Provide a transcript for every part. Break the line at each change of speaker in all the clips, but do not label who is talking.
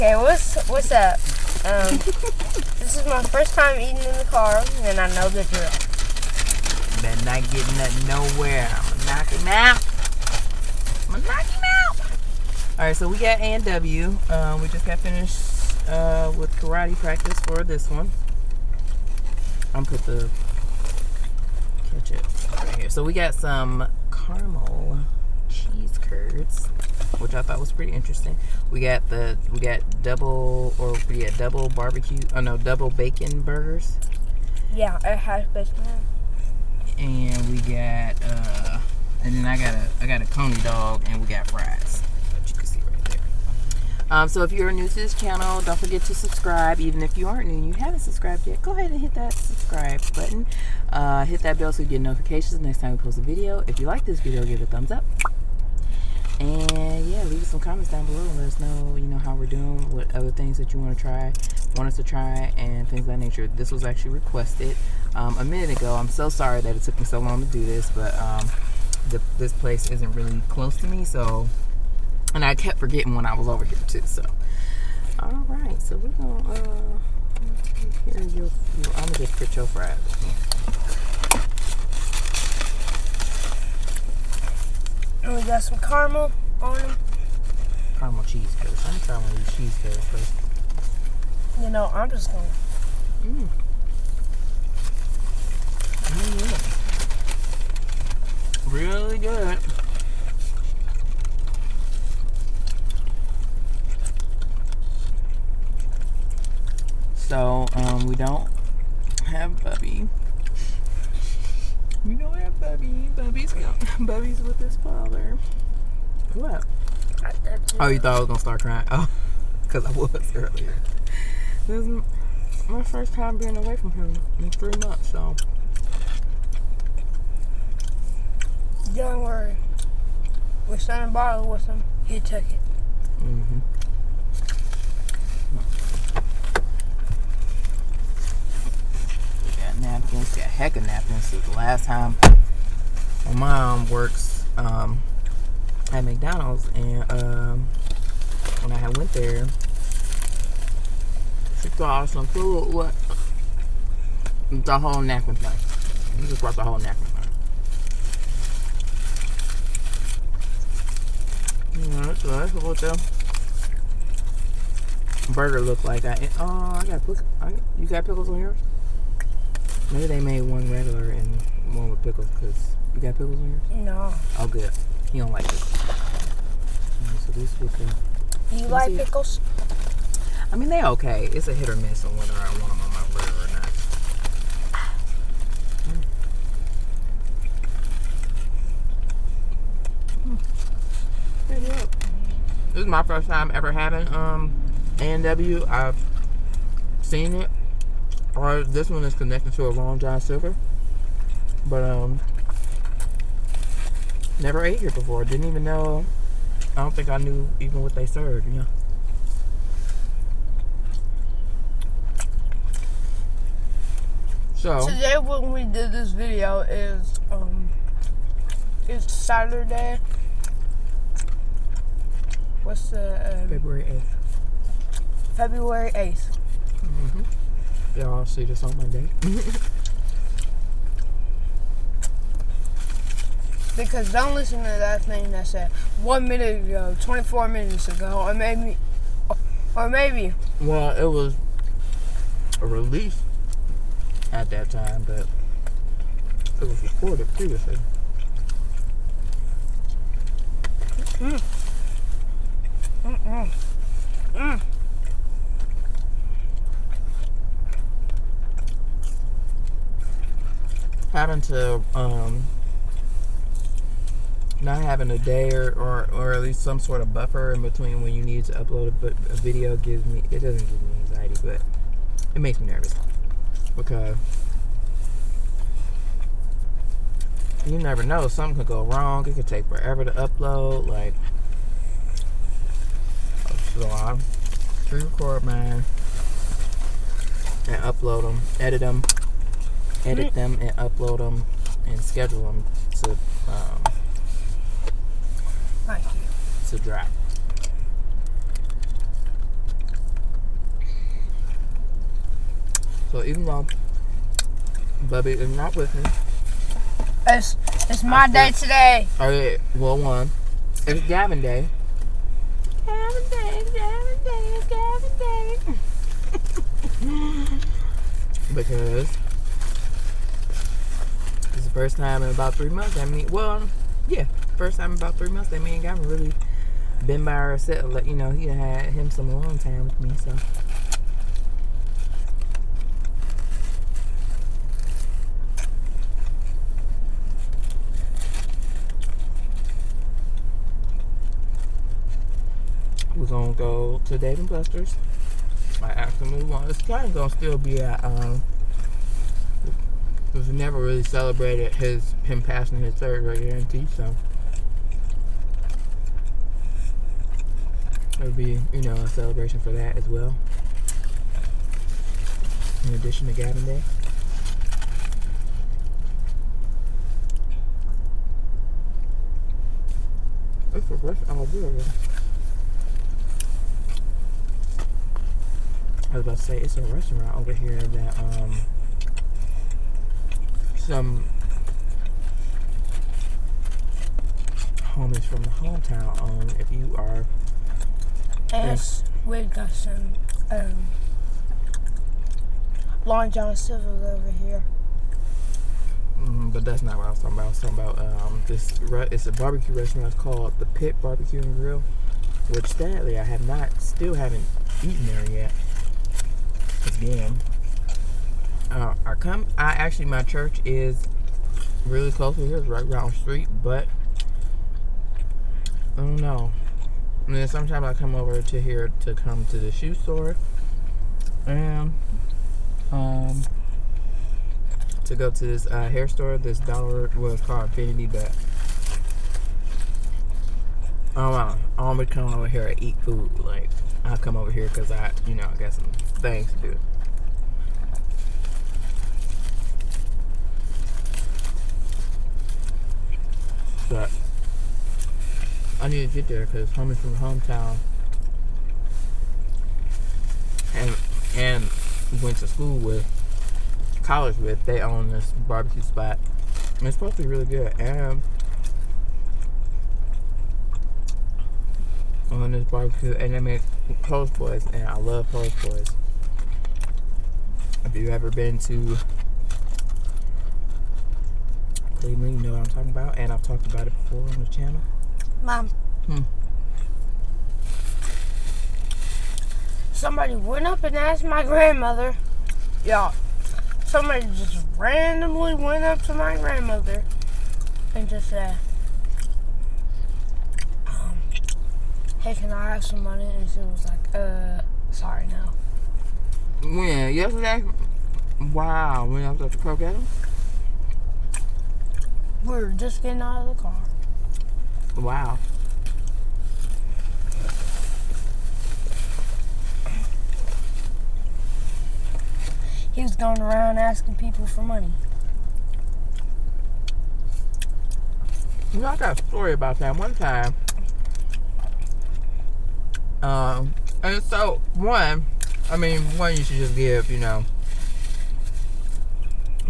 Okay, what's up? This is my first time eating in the car, and I know the drill.
Better not get nothing nowhere. I'm gonna knock him out. Alright, so we got A&W. We just got finished with karate practice for this one. I'm put the ketchup right here. So we got some caramel cheese curds, which I thought was pretty interesting. We got double barbecue. Oh no, double bacon burgers.
Yeah, it has bacon.
And we got and then I got a coney dog, and we got fries that you can see right there. So if you're new to this channel, don't forget to subscribe. Even if you aren't new and you haven't subscribed yet, go ahead and hit that subscribe button. Hit that bell so you get notifications next time we post a video. If you like this video, give it a thumbs up. And yeah, leave us some comments down below and let us know, how we're doing, what other things that you want us to try, and things of that nature. This was actually requested a minute ago. I'm so sorry that it took me so long to do this, but this place isn't really close to me, so, and I kept forgetting when I was over here too. So, all right, so we're gonna here I'm gonna just put your fries in here.
And we got some caramel on them.
Caramel cheese curds. I'm trying one of these cheese curds first.
I'm just gonna.
Really good. So, we don't have Bubby. We don't have Bubby. Bubby's with his father. What? Oh, you thought I was gonna start crying? Oh, because I was earlier. This is my first time being away from him in 3 months, so.
Don't worry. We're starting a bottle with him. He took it.
We got napkins. Got a heck of napkins. So the last time my mom works at McDonald's, and when I had went there, she brought some food. What? The whole napkin thing. You just brought the whole napkin thing. So that's what the burger looked like. I got pickles. You got pickles on yours? Maybe they made one regular and one with pickles. Cause you got pickles on yours?
No.
Oh, good. He don't like pickles. So this with the.
You like pickles?
I mean, they okay. It's a hit or miss on whether I want them on my burger or not. This is my first time ever having A&W. I've seen it, or this one is connected to a Long John Silver, but never ate here before. Didn't even know. I don't think I knew even what they served. So
today when we did this video is it's Saturday. What's the
February 8th.
February 8th.
Y'all see this on Monday.
Because don't listen to that thing that said 1 minute ago, 24 minutes ago, or maybe.
Well, it was a release at that time, but it was recorded previously. Having to not having a day or at least some sort of buffer in between when you need to upload a video it doesn't give me anxiety, but it makes me nervous because you never know, something could go wrong. It could take forever to upload. So I pre-record mine and upload them, edit them and upload them and schedule them to drop. So even though Bubby is not with me,
it's my day today.
Oh yeah, well one, it's Gavin Day. Gavin Day, Gavin Day, Gavin Day. Because it's the first time in about 3 months. First time in about 3 months that me and Gavin really been by ourselves. Like, you know, he had him some alone time with me, so. We're gonna go to Dave and Buster's. I actually want. It's kind of gonna still be at we've never really celebrated him passing his third grade guarantee, so it'll be, you know, a celebration for that as well. In addition to Gavin Day. It's a restaurant. Oh, good. I was about to say, it's a restaurant over here that some homies from the hometown own. If you are,
Yes, we got some Long John Silver's over here.
But that's not what I was talking about. I was talking about it's a barbecue restaurant called The Pit Barbecue and Grill, which sadly I haven't eaten there yet. Again, my church is really close to here. It's right around the street, but I don't know. And then sometimes I come over to here to come to the shoe store and to go to this hair store, this dollar, well, it's called Infinity, but I always come over here to eat food. Like, I come over here because I got some things to do. But I need to get there because homies from the hometown and went to school with, college with, they own this barbecue spot. And it's supposed to be really good. And on this barbecue, and they make Post Boys, and I love Post Boys. If you've ever been to Cleveland, you know what I'm talking about, and I've talked about it before on the channel.
Mom. Somebody went up and asked my grandmother. Y'all, somebody just randomly went up to my grandmother and just said, hey, can I have some money? And she was like, sorry, no.
When? Yesterday? Wow, when I was at the Croquette?
We were just getting out of the car.
Wow.
He was going around asking people for money.
You know, I got a story about that one time. And so, one, you should just give,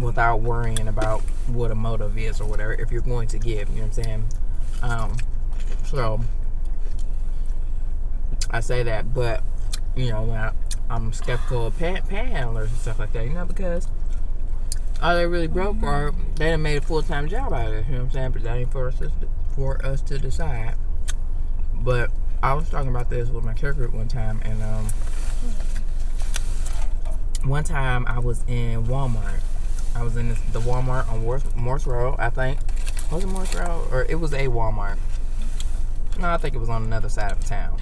without worrying about what a motive is or whatever, if you're going to give, you know what I'm saying? So, I say that, but, when I'm skeptical of panhandlers and stuff like that, because are they really broke or they done made a full-time job out of it, you know what I'm saying? But that ain't for us to decide. But I was talking about this with my care group one time, and one time I was in Walmart. I was in the Walmart on Morse Road, I think. Was it Morse Road? Or it was a Walmart. No, I think it was on another side of town.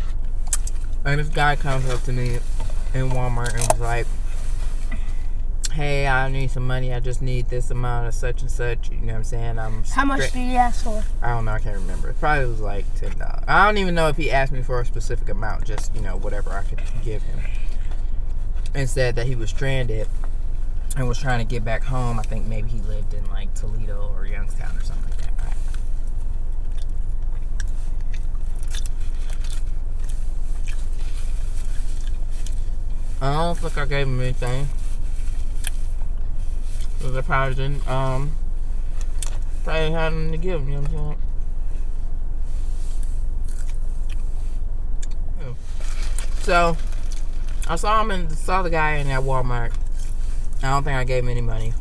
And this guy comes up to me in Walmart and was like, hey, I need some money. I just need this amount of such and such. You know what I'm saying?
How much did he ask for?
I don't know. I can't remember. It probably was like $10. I don't even know if he asked me for a specific amount. Just, whatever I could give him. And said that he was stranded and was trying to get back home. I think maybe he lived in like Toledo or Youngstown or something like that. I don't think I gave him anything. Because I probably didn't, probably had nothing to give him, you know what I'm saying? Yeah. So, I saw the guy in that Walmart. I don't think I gave him any money.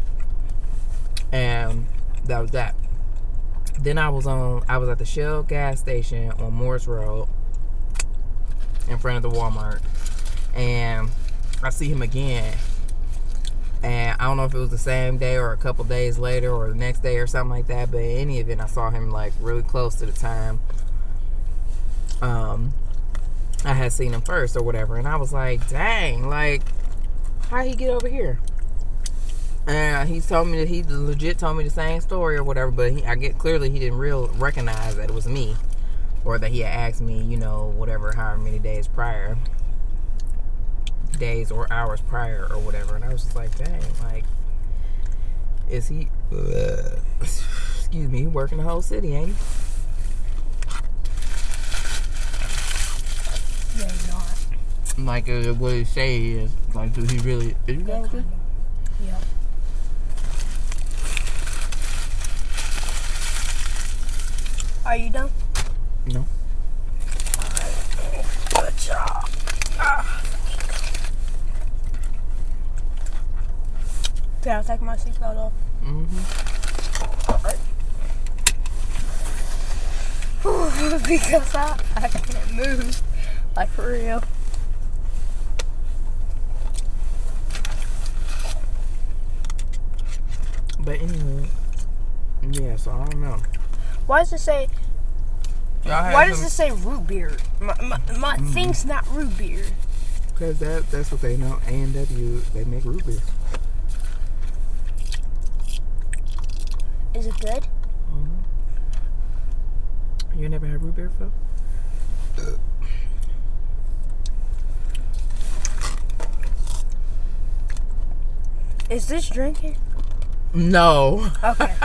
And that was that. Then I was at the Shell gas station on Morris Road in front of the Walmart. And I see him again. And I don't know if it was the same day or a couple days later or the next day or something like that. But in any event, I saw him like really close to the time I had seen him first or whatever. And I was like, dang, like, how'd he get over here? And he told me that he legit told me the same story or whatever. But clearly he didn't recognize that it was me. Or that he had asked me, you know, whatever, however many days prior. Days or hours prior or whatever. And I was just like, dang, like, is he excuse me, he working the whole city, ain't he?
Yeah, he's not.
Like what he say he is. Like, do he really is he done with this?
Yep. Are you done?
No.
Alright. Good job. Did I take my seatbelt off?
Mm-hmm.
Alright. Because I can't move. Like, for real.
But anyway, yeah, so I don't know.
Why does it say... Why does it say root beer? My thing's not root beer.
Because that's what they know. A&W, they make root beer.
Is it good?
Mm-hmm. You never had root beer, Phil?
Is this drinking?
No.
Okay.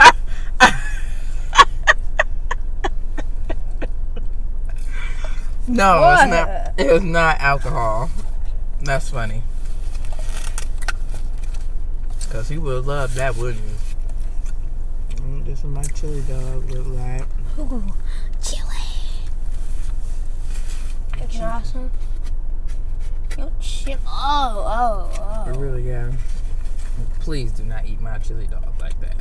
No,
What?
it's not. It was not alcohol. That's funny. Because he would love that, wouldn't he? This is my chili dog look like.
Ooh, chili. Hey, can I have some? Yo, chip. Oh.
It really, yeah. Please do not eat my chili dog like that.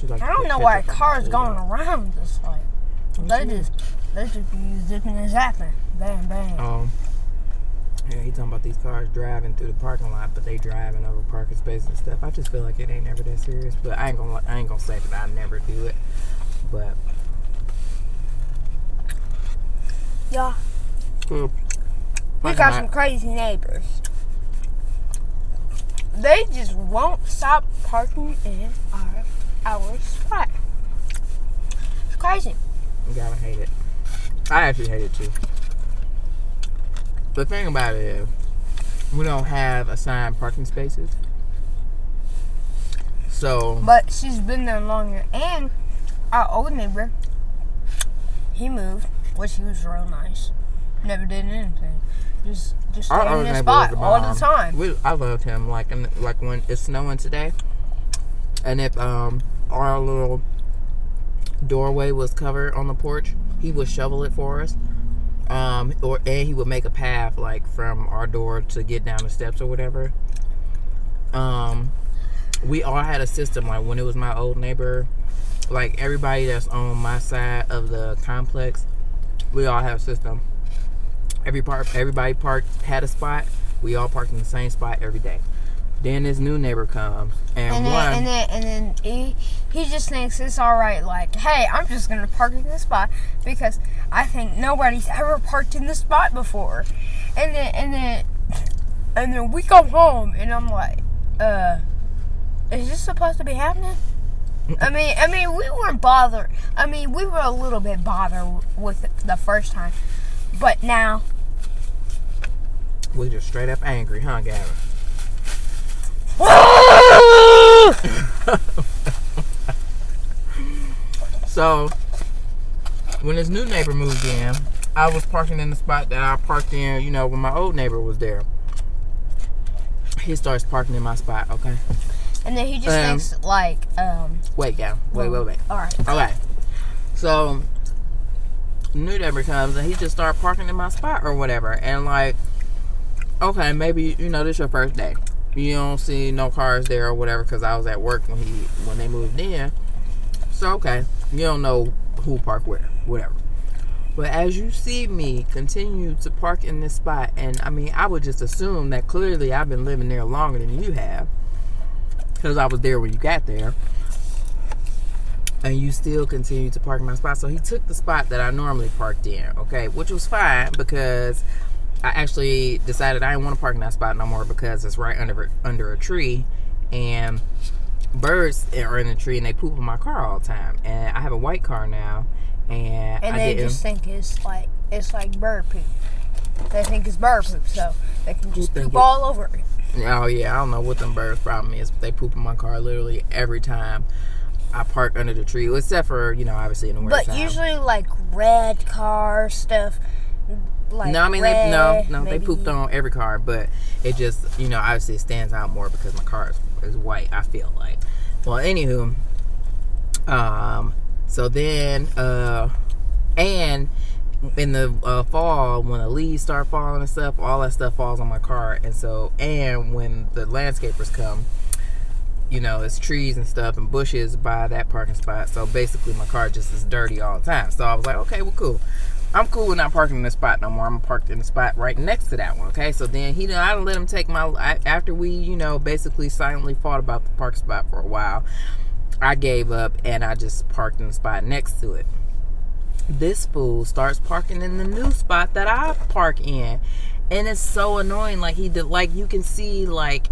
Like
I don't know why cars going around this way. They just be zipping and zapping. Bang, bang.
Yeah, he talking about these cars driving through the parking lot, but they driving over parking spaces and stuff. I just feel like it ain't never that serious. But I ain't gonna say that I never do it. But
yeah, we got some crazy neighbors. They just won't stop parking in our spot. It's crazy.
You gotta hate it. I actually hate it too. The thing about it is, we don't have assigned parking spaces. So.
But she's been there longer. And our old neighbor, he moved, which he was real nice. Never did anything. Just stayed in his spot all the time.
I loved him. Like when it's snowing today, and if our little doorway was covered on the porch, he would shovel it for us. And he would make a path like from our door to get down the steps or whatever. We all had a system. Like when it was my old neighbor, like everybody that's on my side of the complex, we all have a system. Everybody had a spot. We all parked in the same spot every day. Then this new neighbor comes, and
then he just thinks it's all right. Like, hey, I'm just gonna park in this spot because I think nobody's ever parked in this spot before. And then we come home, and I'm like, is this supposed to be happening? I mean, we weren't bothered. I mean, we were a little bit bothered with it the first time, but now
We just straight up angry, huh, Gavin? So, when this new neighbor moved in, I was parking in the spot that I parked in, you know, when my old neighbor was there. He starts parking in my spot, okay?
And then he just thinks, like,
Wait, Gavin. Wait.
Alright.
Okay. So, new neighbor comes and he just started parking in my spot or whatever. And, like, okay, maybe, you know, this your first day. You don't see no cars there or whatever because I was at work when they moved in. So, okay, you don't know who parked where, whatever. But as you see me continue to park in this spot, and I mean, I would just assume that clearly I've been living there longer than you have because I was there when you got there. And you still continue to park in my spot. So he took the spot that I normally parked in, okay, which was fine because I actually decided I didn't want to park in that spot no more because it's right under a tree, and birds are in the tree and they poop in my car all the time. And I have a white car now, and
they just think it's like bird poop. They think it's bird poop, so they can just poop all over it.
Oh yeah, I don't know what them birds' problem is, but they poop in my car literally every time I park under the tree, except for, you know, obviously in the winter time.
But usually like red car stuff. Like
no, I mean
red,
they pooped on every car, but it just, you know, obviously it stands out more because my car is white, I feel like. Well, anywho, so then and in the fall when the leaves start falling and stuff, all that stuff falls on my car. And so, and when the landscapers come, you know, it's trees and stuff and bushes by that parking spot, so basically my car just is dirty all the time. So I was like, okay, well, cool, I'm cool with not parking in this spot no more. I'm parked in the spot right next to that one, okay? So then I didn't let him take after we, you know, basically silently fought about the park spot for a while, I gave up and I just parked in the spot next to it. This fool starts parking in the new spot that I park in, and it's so annoying. Like you can see like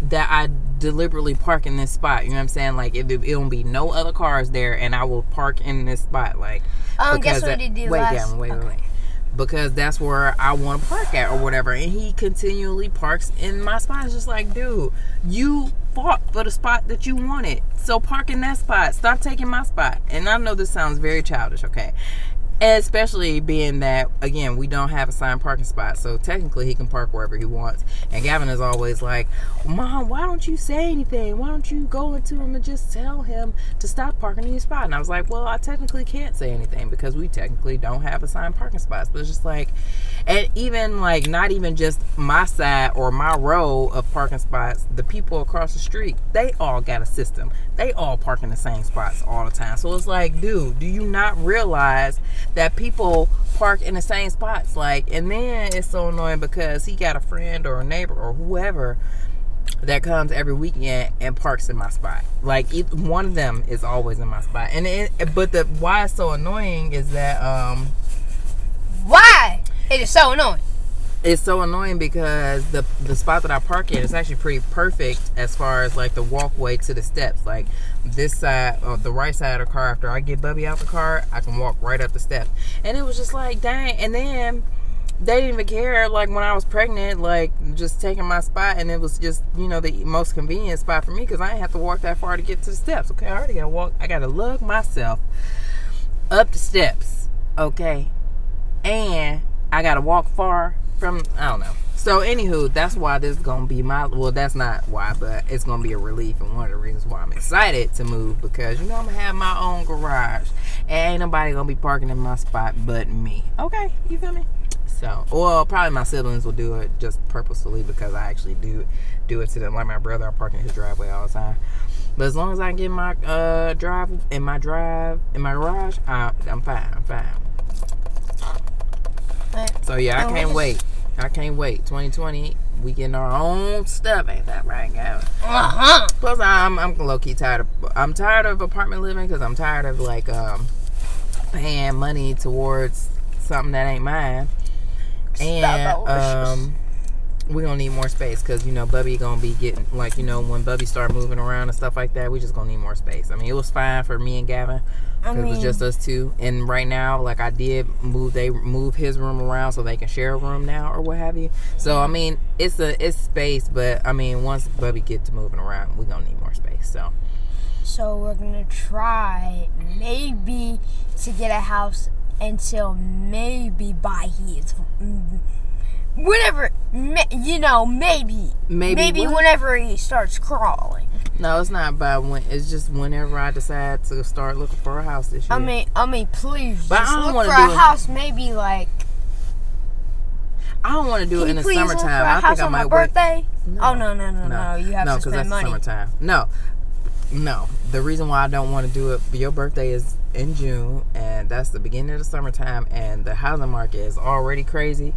that I deliberately park in this spot. You know what I'm saying? Like it won't be no other cars there, and I will park in this spot. Like
guess what he did last?
Wait. Because that's where I want to park at or whatever, and he continually parks in my spot. It's just like, dude, you fought for the spot that you wanted, so park in that spot. Stop taking my spot. And I know this sounds very childish, okay? Especially being that, again, we don't have assigned parking spots, so technically he can park wherever he wants. And Gavin is always like, Mom, why don't you say anything? Why don't you go into him and just tell him to stop parking in your spot? And I was like, well, I technically can't say anything because we technically don't have assigned parking spots. But it's just like, and even like not even just my side or my row of parking spots, the people across the street, they all got a system. They all park in the same spots all the time. So it's like, dude, do you not realize that people park in the same spots? Like, and then it's so annoying because he got a friend or a neighbor or whoever that comes every weekend and parks in my spot. Like, one of them is always in my spot. And why it's so annoying is that
why it is so annoying.
It's so annoying because the spot that I park in is actually pretty perfect as far as like the walkway to the steps. Like this side, the right side of the car, after I get Bubby out the car, I can walk right up the steps. And it was just like, dang. And then they didn't even care, like when I was pregnant, like just taking my spot, and it was just, you know, the most convenient spot for me because I didn't have to walk that far to get to the steps. Okay, I already gotta walk. I gotta lug myself up the steps. Okay, and I gotta walk far from, I don't know. So anywho, that's why this is gonna be well, that's not why, but it's gonna be a relief, and one of the reasons why I'm excited to move, because you know I'm gonna have my own garage and ain't nobody gonna be parking in my spot but me. Okay, you feel me? So, well, probably my siblings will do it just purposefully because I actually do it to them. Like my brother, I park in his driveway all the time. But as long as I can get my in my garage, I'm fine. So yeah, I can't wait. 2020, we getting our own stuff, ain't that right, Gavin? Plus, I'm low key tired of. I'm tired of apartment living because I'm tired of like paying money towards something that ain't mine. And we're gonna need more space because Bubby gonna be getting when Bubby start moving around and stuff like that, we just gonna need more space. I mean, it was fine for me and Gavin because it was just us two. And right now, like I did move his room around so they can share a room now or what have you. So I mean, it's space, but I mean, once Bubby get to moving around, we're gonna need more space.
So we're gonna try maybe to get a house until maybe by his. Whatever, maybe whenever he starts crawling.
No, it's not by when. It's just whenever I decide to start looking for a house this year.
I mean, please,
but
just
I don't
look for a house. Maybe like.
I don't want to do it in the summertime.
Look for a house on my birthday.
No.
Oh no! You have to spend money.
Because that's summertime. No. The reason why I don't want to do it. Your birthday is in June, and that's the beginning of the summertime, and the housing market is already crazy.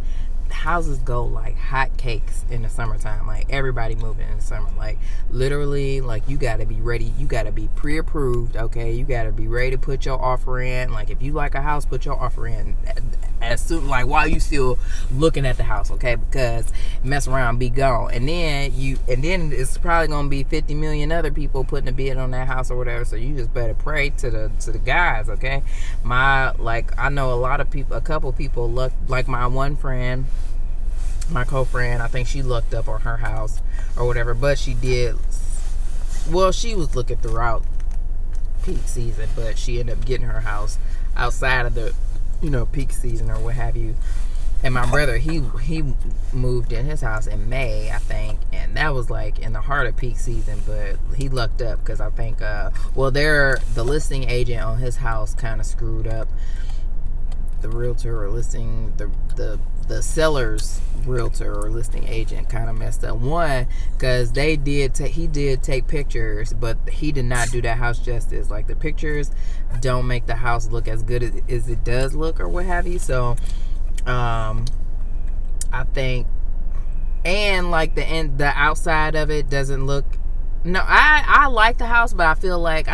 Houses go like hot cakes in the summertime. Like everybody moving in the summer. Like literally, like you gotta be ready. You gotta be pre-approved. Okay, you gotta be ready to put your offer in. Like if you like a house, put your offer in as soon, like while you still looking at the house. Okay, because mess around, be gone, and then it's probably gonna be 50 million other people putting a bid on that house or whatever. So you just better pray to the guys. Okay, I know a couple people like my one friend. My co-friend, I think she looked up on her house or whatever, but she was looking throughout peak season, but she ended up getting her house outside of the peak season or what have you. And my brother, he moved in his house in May, I think, and that was like in the heart of peak season, but he lucked up because I think the listing agent on his house kind of screwed up the realtor or listing the seller's realtor or listing agent kind of messed up. One, because he did take pictures, but he did not do that house justice. Like the pictures don't make the house look as good as it does look or what have you. So I think, and like the outside of it doesn't look. No, I like the house, but I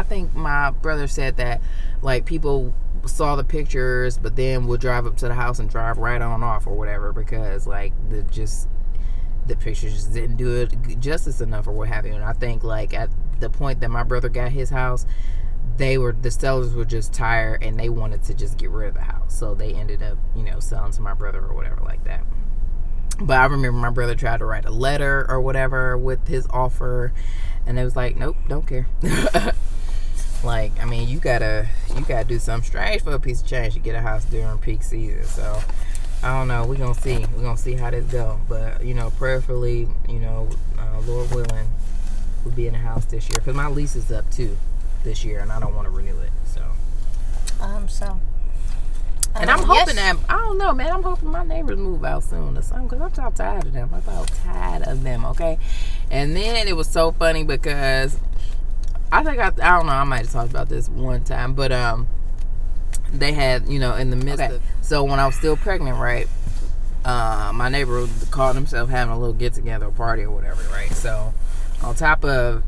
think my brother said that like people saw the pictures but then would drive up to the house and drive right on off or whatever because like the pictures just didn't do it justice enough or what have you. And I think like at the point that my brother got his house, the sellers were just tired and they wanted to just get rid of the house, so they ended up selling to my brother or whatever like that. But I remember my brother tried to write a letter or whatever with his offer, and it was like, nope, don't care. Like, I mean, you gotta do something strange for a piece of change to get a house during peak season. So I don't know. We're gonna see how this go. But prayerfully, Lord willing, we'll be in a house this year because my lease is up too this year, and I don't want to renew it. So. And I'm hoping that I don't know, man. I'm hoping my neighbors move out soon or something because I'm tired of them. Okay. And then it was so funny because. I think I don't know, I might have talked about this one time, but they had, in the midst of, so when I was still pregnant, right, my neighbor called himself having a little get-together party or whatever, right? So on top of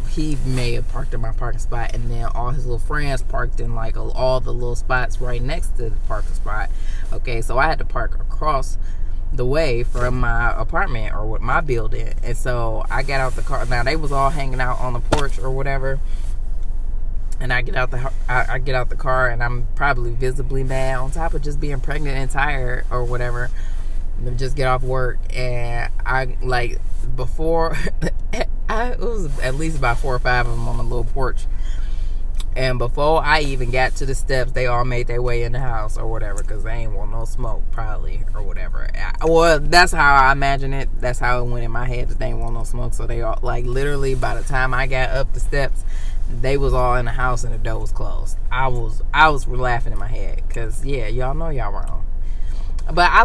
he may have parked in my parking spot, and then all his little friends parked in like all the little spots right next to the parking spot. Okay, so I had to park across the way from my apartment or with my building, and so I got out the car. Now they was all hanging out on the porch or whatever, and I get out the car, and I'm probably visibly mad on top of just being pregnant and tired or whatever. Just get off work, and I like before it was at least about 4 or 5 of them on the little porch. And before I even got to the steps, they all made their way in the house or whatever because they ain't want no smoke, probably, or whatever. Well, that's how I imagine it. That's how it went in my head, that they ain't want no smoke. So they all, like, literally, by the time I got up the steps, they was all in the house and the door was closed. I was laughing in my head because, yeah, y'all know y'all wrong. But I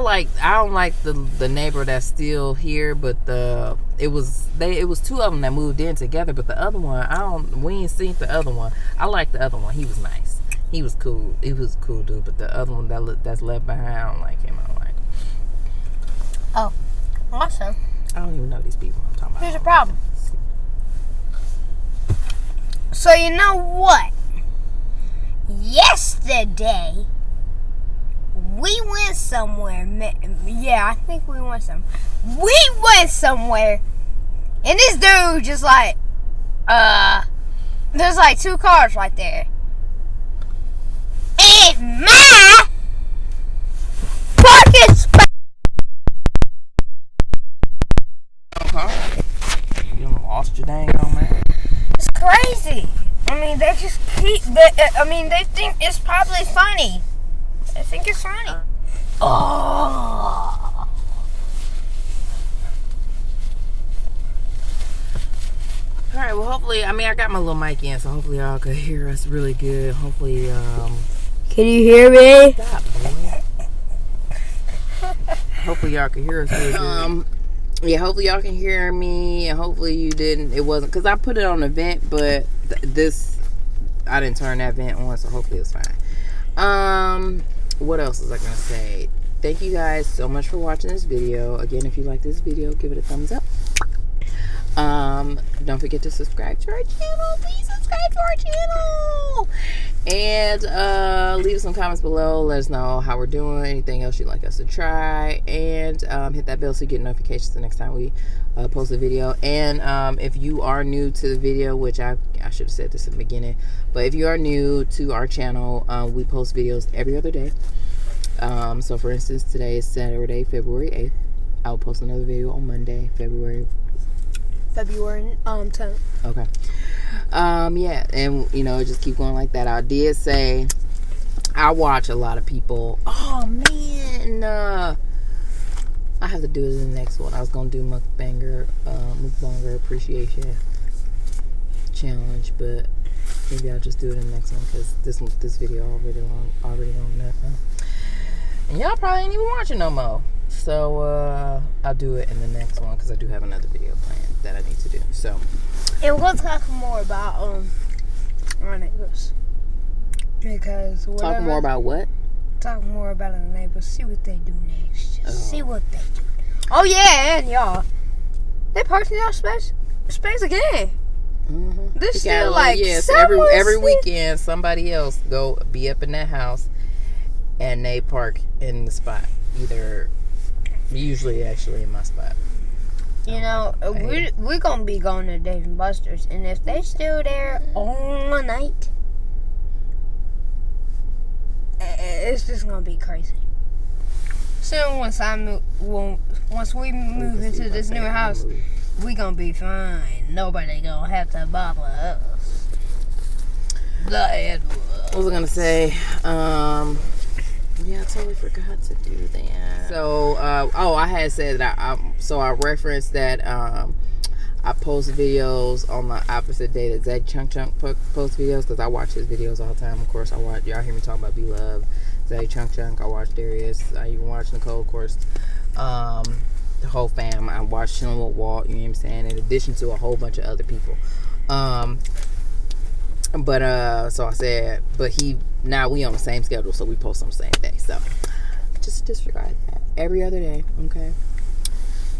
don't like the neighbor that's still here, but it was 2 of them that moved in together, but the other one, we ain't seen the other one. I like the other one. He was nice. He was cool. He was a cool dude, but the other one that's left behind, I don't like him. I don't like him.
Oh, awesome.
I don't even know these people I'm talking about.
Here's the problem. So you know what? Yesterday, we went went somewhere. Yeah, I think we went somewhere. We went somewhere. And this dude just like, there's like 2 cars right there. And my parking spot.
You done lost your dang on man.
It's crazy. I mean, they just keep. They think it's probably funny. They think it's funny. Oh.
All right. Well, hopefully, I got my little mic in, so hopefully y'all could hear us really good. Hopefully,
Can you hear me?
Stop, boy. Hopefully y'all can hear us really good. Yeah, hopefully y'all can hear me, and hopefully you didn't. It wasn't because I put it on the vent, but I didn't turn that vent on, so hopefully it's fine. What else was I gonna say? Thank you guys so much for watching this video. Again, if you like this video, give it a thumbs up. Don't forget to subscribe to our channel. Please subscribe to our channel. And leave some comments below. Let us know how we're doing. Anything else you'd like us to try. And hit that bell so you get notifications the next time we post a video. And if you are new to the video, which I should have said this in the beginning, but if you are new to our channel, we post videos every other day. So for instance, today is Saturday, February 8th. I'll post another video on Monday, February
10th.
Okay. Yeah, and just keep going like that. I did say I watch a lot of people. Oh man, I have to do it in the next one. I was gonna do mukbanger appreciation challenge, but maybe I'll just do it in the next one because this video already long enough. Huh? And y'all probably ain't even watching no more. So I'll do it in the next one because I do have another video planned that I need to do. So,
and we'll talk more about our neighbors because
talk more about what?
Talk more about our neighbors. See what they do next. Just see what they do. Oh yeah, and y'all, they parked in our space again.
Mm-hmm.
This still like
every weekend somebody else go be up in that house and they park in the spot usually actually in my spot.
We're gonna be going to Dave and Buster's, and if they're still there all night, it's just gonna be crazy. Soon, once we move into this new house, we gonna be fine. Nobody gonna have to bother us.
What was I gonna say? Yeah, I totally forgot to do that. So, I had said that I referenced that I post videos on the opposite day that Zach Chunk posts videos because I watch his videos all the time. Of course, y'all hear me talking about Be Love, Zach Chunk. I watch Darius. I even watch Nicole, of course. The whole fam. I watch Chilling with Walt. You know what I'm saying? In addition to a whole bunch of other people. So I said, now we on the same schedule, so we post on the same day. So just disregard that. Every other day, okay?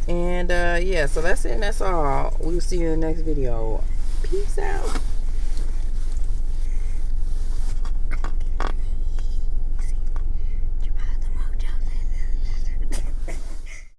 And yeah, so that's it and that's all. We'll see you in the next video. Peace out.